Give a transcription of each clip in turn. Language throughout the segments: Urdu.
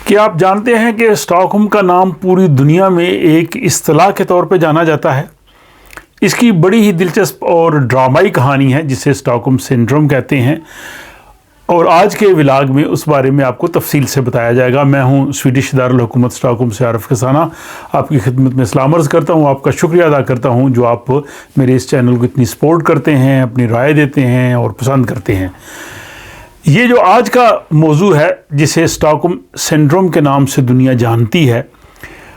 کیا آپ جانتے ہیں کہ اسٹاک ہوم کا نام پوری دنیا میں ایک اصطلاح کے طور پہ جانا جاتا ہے؟ اس کی بڑی ہی دلچسپ اور ڈرامائی کہانی ہے جسے اسٹاک ہوم سنڈروم کہتے ہیں، اور آج کے ولاگ میں اس بارے میں آپ کو تفصیل سے بتایا جائے گا۔ میں ہوں سویڈش دارالحکومت اسٹاک ہوم سے عارف کسانہ، آپ کی خدمت میں سلام عرض کرتا ہوں۔ آپ کا شکریہ ادا کرتا ہوں جو آپ میرے اس چینل کو اتنی سپورٹ کرتے ہیں، اپنی رائے دیتے ہیں اور پسند کرتے ہیں۔ یہ جو آج کا موضوع ہے جسے اسٹاک ہوم سنڈروم کے نام سے دنیا جانتی ہے،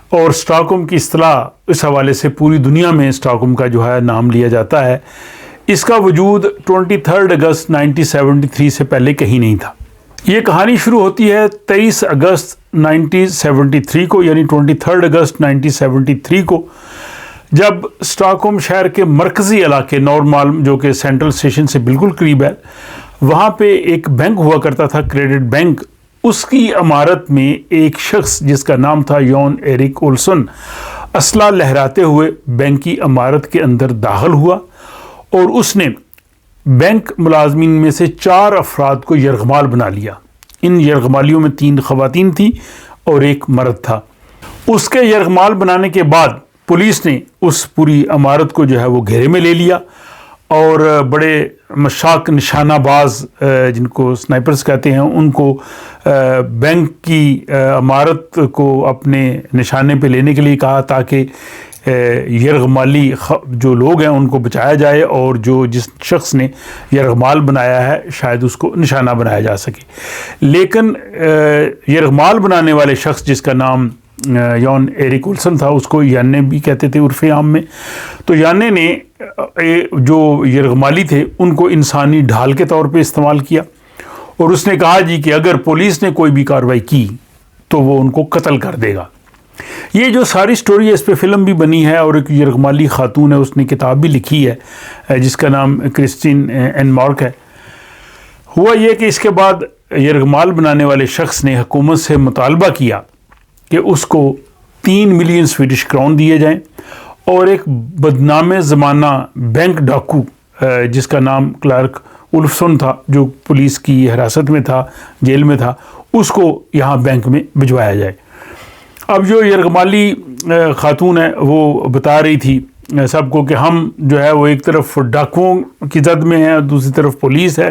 اور اسٹاک ہوم کی اصطلاح اس حوالے سے پوری دنیا میں اسٹاک ہوم کا جو ہے نام لیا جاتا ہے، اس کا وجود 23 اگست 1973 سے پہلے کہیں نہیں تھا۔ یہ کہانی شروع ہوتی ہے 23 اگست 1973 کو، یعنی 23 اگست 1973 کو، جب اسٹاک ہوم شہر کے مرکزی علاقے نورمالم، جو کہ سینٹرل اسٹیشن سے بالکل قریب ہے، وہاں پہ ایک بینک ہوا کرتا تھا، کریڈٹ بینک۔ اس کی عمارت میں ایک شخص جس کا نام تھا یون ایرک اولسن، اسلحہ لہراتے ہوئے بینک کی عمارت کے اندر داخل ہوا، اور اس نے بینک ملازمین میں سے 4 افراد کو یرغمال بنا لیا۔ ان یرغمالیوں میں 3 خواتین تھیں اور ایک مرد تھا۔ اس کے یرغمال بنانے کے بعد پولیس نے اس پوری عمارت کو جو ہے وہ گھیرے میں لے لیا، اور بڑے مشاق نشانہ باز، جن کو سنائپرز کہتے ہیں، ان کو بینک کی عمارت کو اپنے نشانے پہ لینے کے لیے کہا، تاکہ یرغمالی جو لوگ ہیں ان کو بچایا جائے، اور جس شخص نے یرغمال بنایا ہے شاید اس کو نشانہ بنایا جا سکے۔ لیکن یرغمال بنانے والے شخص جس کا نام یون ایرک اولسن تھا، اس کو یانے بھی کہتے تھے عرف عام میں، تو یانے نے جو یرغمالی تھے ان کو انسانی ڈھال کے طور پہ استعمال کیا، اور اس نے کہا جی کہ اگر پولیس نے کوئی بھی کارروائی کی تو وہ ان کو قتل کر دے گا۔ یہ جو ساری سٹوری ہے، اس پہ فلم بھی بنی ہے، اور ایک یرغمالی خاتون ہے، اس نے کتاب بھی لکھی ہے جس کا نام کرسٹین این مارک ہے۔ ہوا یہ کہ اس کے بعد یرغمال بنانے والے شخص نے حکومت سے مطالبہ کیا کہ اس کو 3 ملین سویڈش کرون دیے جائیں، اور ایک بدنام زمانہ بینک ڈاکو جس کا نام کلارک اولفسن تھا، جو پولیس کی حراست میں تھا، جیل میں تھا، اس کو یہاں بینک میں بھجوایا جائے۔ اب جو یرغمالی خاتون ہے وہ بتا رہی تھی سب کو کہ ہم جو ہے وہ ایک طرف ڈاکوؤں کی زد میں ہیں، دوسری طرف پولیس ہے،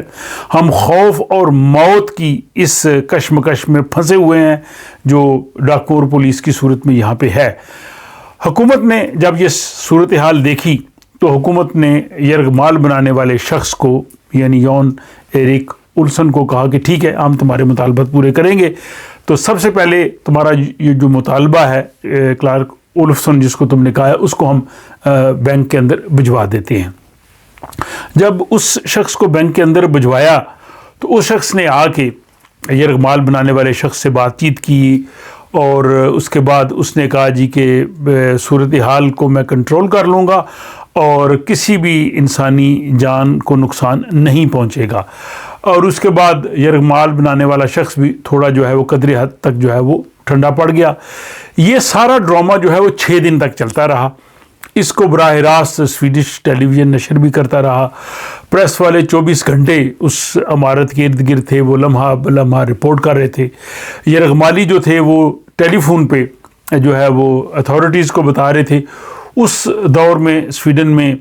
ہم خوف اور موت کی اس کشمکش میں پھنسے ہوئے ہیں جو ڈاکو اور پولیس کی صورت میں یہاں پہ ہے۔ حکومت نے جب یہ صورتحال دیکھی تو حکومت نے یرغمال بنانے والے شخص کو، یعنی یون ایرک اولسن کو کہا کہ ٹھیک ہے، ہم تمہارے مطالبات پورے کریں گے، تو سب سے پہلے تمہارا یہ جو مطالبہ ہے کلارک اولفسن جس کو تم نے کہا ہے، اس کو ہم بینک کے اندر بھجوا دیتے ہیں۔ جب اس شخص کو بینک کے اندر بھجوایا تو اس شخص نے آ کے یرغمال بنانے والے شخص سے بات چیت کی، اور اس کے بعد اس نے کہا جی کہ صورتحال کو میں کنٹرول کر لوں گا اور کسی بھی انسانی جان کو نقصان نہیں پہنچے گا۔ اور اس کے بعد یرغمال بنانے والا شخص بھی تھوڑا جو ہے وہ قدرے حد تک جو ہے وہ ٹھنڈا پڑ گیا۔ یہ سارا ڈرامہ جو ہے وہ 6 دن تک چلتا رہا۔ اس کو براہ راست سویڈش ٹیلی ویژن نشر بھی کرتا رہا، پریس والے 24 گھنٹے اس عمارت کے ارد گرد تھے، وہ لمحہ بلمحہ رپورٹ کر رہے تھے۔ یرغمالی جو تھے وہ ٹیلی فون پہ جو ہے وہ اتھارٹیز کو بتا رہے تھے۔ اس دور میں سویڈن میں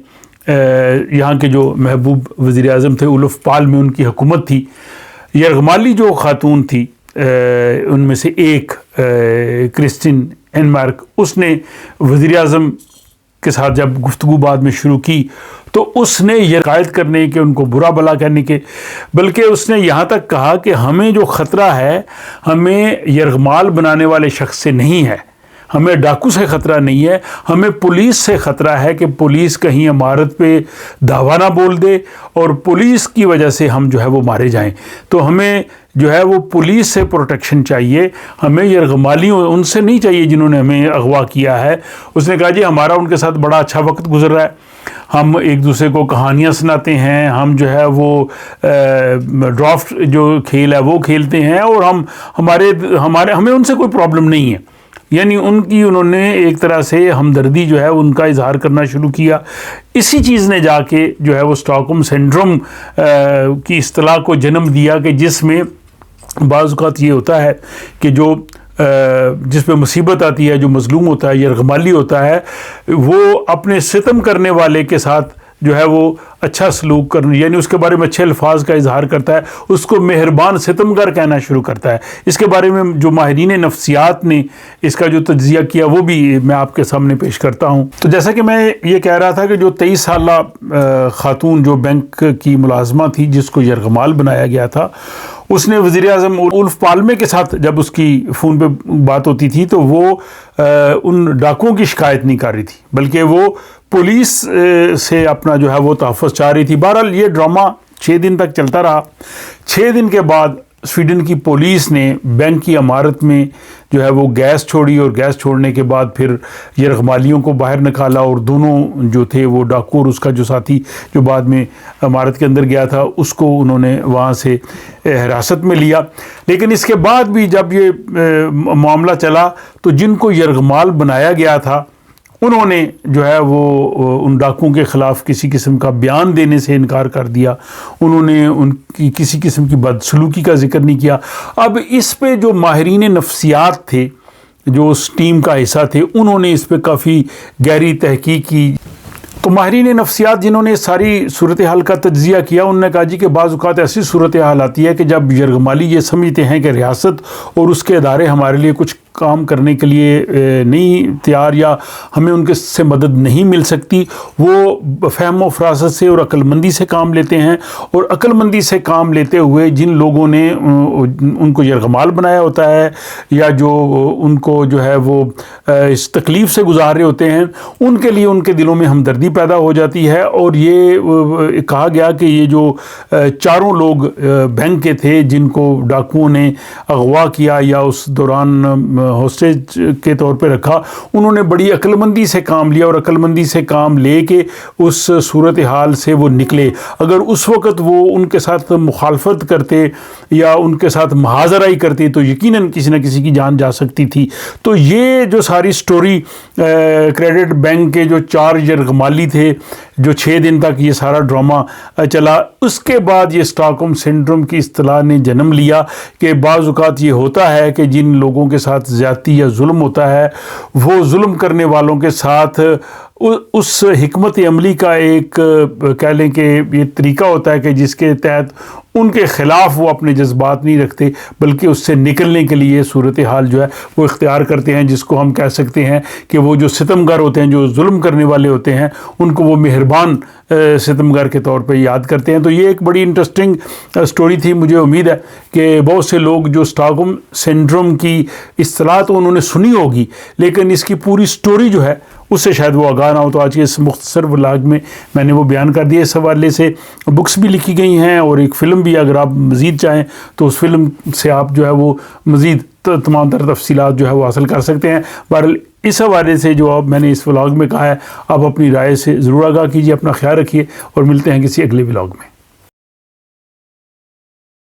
یہاں کے جو محبوب وزیر اعظم تھے اولف پال میں ان کی حکومت تھی۔ یرغمالی جو خاتون تھی ان میں سے ایک کرسٹین این مارک، اس نے وزیر اعظم کے ساتھ جب گفتگو بعد میں شروع کی تو اس نے یہ قائد کرنے کہ ان کو برا بھلا کہنے کے، بلکہ اس نے یہاں تک کہا کہ ہمیں جو خطرہ ہے ہمیں یرغمال بنانے والے شخص سے نہیں ہے، ہمیں ڈاکو سے خطرہ نہیں ہے، ہمیں پولیس سے خطرہ ہے کہ پولیس کہیں عمارت پہ دھاوا نہ بول دے اور پولیس کی وجہ سے ہم جو ہے وہ مارے جائیں۔ تو ہمیں جو ہے وہ پولیس سے پروٹیکشن چاہیے، ہمیں یرغمالیوں ان سے نہیں چاہیے جنہوں نے ہمیں اغوا کیا ہے۔ اس نے کہا جی ہمارا ان کے ساتھ بڑا اچھا وقت گزر رہا ہے، ہم ایک دوسرے کو کہانیاں سناتے ہیں، ہم جو ہے وہ ڈرافٹ جو کھیل ہے وہ کھیلتے ہیں، اور ہمیں ان سے کوئی پرابلم نہیں ہے۔ یعنی انہوں نے ایک طرح سے ہمدردی جو ہے ان کا اظہار کرنا شروع کیا۔ اسی چیز نے جا کے جو ہے وہ اسٹاک ہوم سنڈروم کی اصطلاح کو جنم دیا، کہ جس میں بعض اوقات یہ ہوتا ہے کہ جو جس پہ مصیبت آتی ہے، جو مظلوم ہوتا ہے، یرغمالی ہوتا ہے، وہ اپنے ستم کرنے والے کے ساتھ جو ہے وہ اچھا سلوک کرنا، یعنی اس کے بارے میں اچھے الفاظ کا اظہار کرتا ہے، اس کو مہربان ستمگر کہنا شروع کرتا ہے۔ اس کے بارے میں جو ماہرین نفسیات نے اس کا جو تجزیہ کیا وہ بھی میں آپ کے سامنے پیش کرتا ہوں۔ تو جیسا کہ میں یہ کہہ رہا تھا کہ جو 23 سالہ خاتون جو بینک کی ملازمہ تھی جس کو یرغمال بنایا گیا تھا، اس نے وزیر اعظم اولف پالمے کے ساتھ جب اس کی فون پہ بات ہوتی تھی تو وہ ان ڈاکوؤں کی شکایت نہیں کر رہی تھی، بلکہ وہ پولیس سے اپنا جو ہے وہ تحفظ چاہ رہی تھی۔ بہرحال یہ ڈرامہ 6 دن تک چلتا رہا۔ 6 دن کے بعد سویڈن کی پولیس نے بینک کی عمارت میں جو ہے وہ گیس چھوڑی، اور گیس چھوڑنے کے بعد پھر یرغمالیوں کو باہر نکالا، اور دونوں جو تھے وہ ڈاکو اور اس کا جو ساتھی جو بعد میں عمارت کے اندر گیا تھا اس کو انہوں نے وہاں سے حراست میں لیا۔ لیکن اس کے بعد بھی جب یہ معاملہ چلا تو جن کو یرغمال بنایا گیا تھا انہوں نے جو ہے وہ ان ڈاکوؤں کے خلاف کسی قسم کا بیان دینے سے انکار کر دیا، انہوں نے ان کی کسی قسم کی بدسلوکی کا ذکر نہیں کیا۔ اب اس پہ جو ماہرین نفسیات تھے جو اس ٹیم کا حصہ تھے انہوں نے اس پہ کافی گہری تحقیق کی۔ تو ماہرین نفسیات جنہوں نے ساری صورتحال کا تجزیہ کیا انہوں نے کہا جی کہ بعض اوقات ایسی صورتحال آتی ہے کہ جب یرغمالی یہ سمجھتے ہیں کہ ریاست اور اس کے ادارے ہمارے لیے کچھ کام کرنے کے لیے نہیں تیار یا ہمیں ان کے سے مدد نہیں مل سکتی، وہ فہم و فراست سے اور عقل مندی سے کام لیتے ہیں، اور عقل مندی سے کام لیتے ہوئے جن لوگوں نے ان کو یرغمال بنایا ہوتا ہے یا جو ان کو جو ہے وہ اس تکلیف سے گزار رہے ہوتے ہیں ان کے لیے ان کے دلوں میں ہمدردی پیدا ہو جاتی ہے۔ اور یہ کہا گیا کہ یہ جو 4 لوگ بینک کے تھے جن کو ڈاکوؤں نے اغوا کیا یا اس دوران ہوسٹیج کے طور پہ رکھا، انہوں نے بڑی عقل مندی سے کام لیا اور عقل مندی سے کام لے کے اس صورتحال سے وہ نکلے۔ اگر اس وقت وہ ان کے ساتھ مخالفت کرتے یا ان کے ساتھ محاذرائی کرتے تو یقیناً کسی نہ کسی کی جان جا سکتی تھی۔ تو یہ جو ساری سٹوری کریڈٹ بینک کے جو 4 یرغمالی تھے جو 6 دن تک یہ سارا ڈرامہ چلا، اس کے بعد یہ اسٹاک ہوم سنڈروم کی اصطلاح نے جنم لیا کہ بعض اوقات یہ ہوتا ہے کہ جن لوگوں کے ساتھ زیادتی یا ظلم ہوتا ہے وہ ظلم کرنے والوں کے ساتھ اس حکمت عملی کا ایک کہہ لیں کہ یہ طریقہ ہوتا ہے کہ جس کے تحت ان کے خلاف وہ اپنے جذبات نہیں رکھتے بلکہ اس سے نکلنے کے لیے صورتحال جو ہے وہ اختیار کرتے ہیں، جس کو ہم کہہ سکتے ہیں کہ وہ جو ستمگر ہوتے ہیں، جو ظلم کرنے والے ہوتے ہیں، ان کو وہ مہربان ستمگر کے طور پہ یاد کرتے ہیں۔ تو یہ ایک بڑی انٹرسٹنگ سٹوری تھی۔ مجھے امید ہے کہ بہت سے لوگ جو اسٹاک ہوم سنڈروم کی اصطلاح تو انہوں نے سنی ہوگی لیکن اس کی پوری سٹوری جو ہے اس سے شاید وہ آگاہ نہ ہو۔ تو آج کے اس مختصر ولاگ میں نے وہ بیان کر دیا۔ اس حوالے سے بکس بھی لکھی گئی ہیں اور ایک فلم بھی، اگر آپ مزید چاہیں تو اس فلم سے آپ جو ہے وہ مزید تمام تر تفصیلات جو ہے وہ حاصل کر سکتے ہیں۔ بہرحال اس حوالے سے جو اب میں نے اس ولاگ میں کہا ہے آپ اپنی رائے سے ضرور آگاہ کیجیے، اپنا خیال رکھیے اور ملتے ہیں کسی اگلے ولاگ میں۔